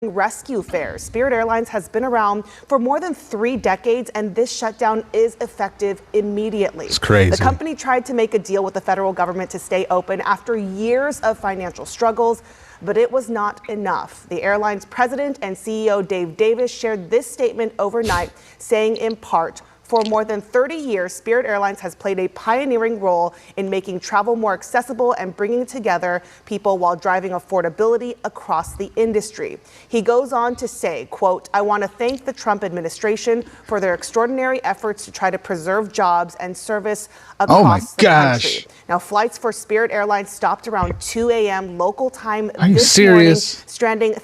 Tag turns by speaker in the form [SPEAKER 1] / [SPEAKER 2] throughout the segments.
[SPEAKER 1] rescue fares. Spirit Airlines has been around for more than 3 decades, and this shutdown is effective immediately.
[SPEAKER 2] It's crazy.
[SPEAKER 1] The company tried to make a deal with the federal government to stay open after years of financial struggles, but it was not enough. The airline's president and CEO, Dave Davis, shared this statement overnight, saying in part, "For more than 30 years, Spirit Airlines has played a pioneering role in making travel more accessible and bringing together people while driving affordability across the industry." He goes on to say, quote, "I want to thank the Trump administration for their extraordinary efforts to try to preserve jobs and service across the country." Now, flights for Spirit Airlines stopped around 2 a.m. local time
[SPEAKER 2] Are you
[SPEAKER 1] this
[SPEAKER 2] serious?
[SPEAKER 1] morning, stranding.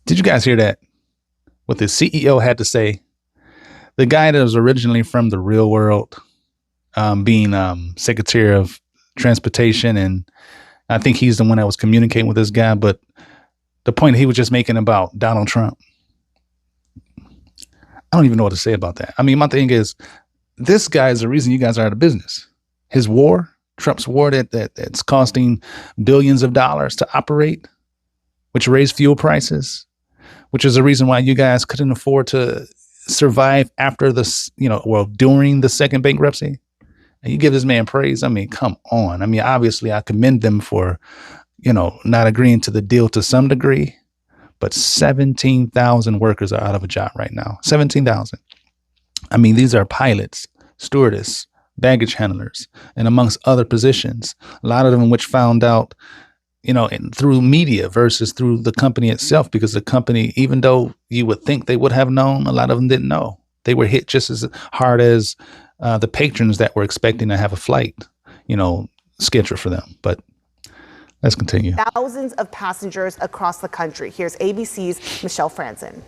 [SPEAKER 2] Did you guys hear that? What the CEO had to say? The guy that was originally from the real world, being Secretary of Transportation, and I think he's the one that was communicating with this guy, but the point he was just making about Donald Trump, I don't even know what to say about that. I mean, my thing is, this guy is the reason you guys are out of business. His war, Trump's war that's costing billions of dollars to operate, which raised fuel prices, which is the reason why you guys couldn't afford to survive after this, during the second bankruptcy. And you give this man praise. I mean, come on. I mean, obviously I commend them for, not agreeing to the deal to some degree, but 17,000 workers are out of a job right now. 17,000. I mean, these are pilots, stewardess, baggage handlers, and amongst other positions, a lot of them which found out, through media versus through the company itself, because the company, even though you would think they would have known, a lot of them didn't know. They were hit just as hard as the patrons that were expecting to have a flight, scheduled for them. But let's continue.
[SPEAKER 1] Thousands of passengers across the country. Here's ABC's Michelle Franzen.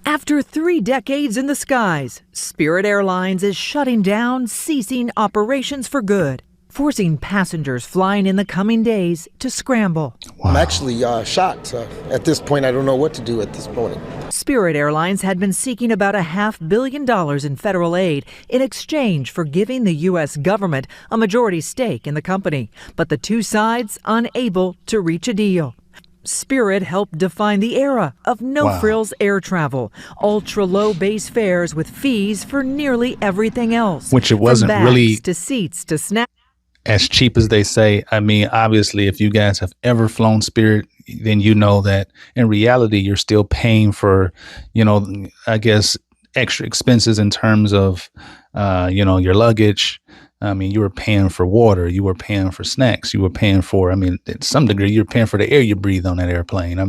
[SPEAKER 3] After 3 decades in the skies, Spirit Airlines is shutting down, ceasing operations for good, forcing passengers flying in the coming days to scramble.
[SPEAKER 4] Wow. I'm actually shocked. At this point, I don't know what to do at this point.
[SPEAKER 3] Spirit Airlines had been seeking about $500 million in federal aid in exchange for giving the U.S. government a majority stake in the company, but the two sides unable to reach a deal. Spirit helped define the era of no-frills air travel, ultra-low base fares with fees for nearly everything else.
[SPEAKER 2] Which it wasn't
[SPEAKER 3] from bags
[SPEAKER 2] really
[SPEAKER 3] to seats to snacks.
[SPEAKER 2] As cheap as they say. I mean, obviously, if you guys have ever flown Spirit, then you know that in reality, you're still paying for, I guess, extra expenses in terms of, your luggage. I mean, you were paying for water, you were paying for snacks, you were paying for, to some degree, you're paying for the air you breathe on that airplane. I mean,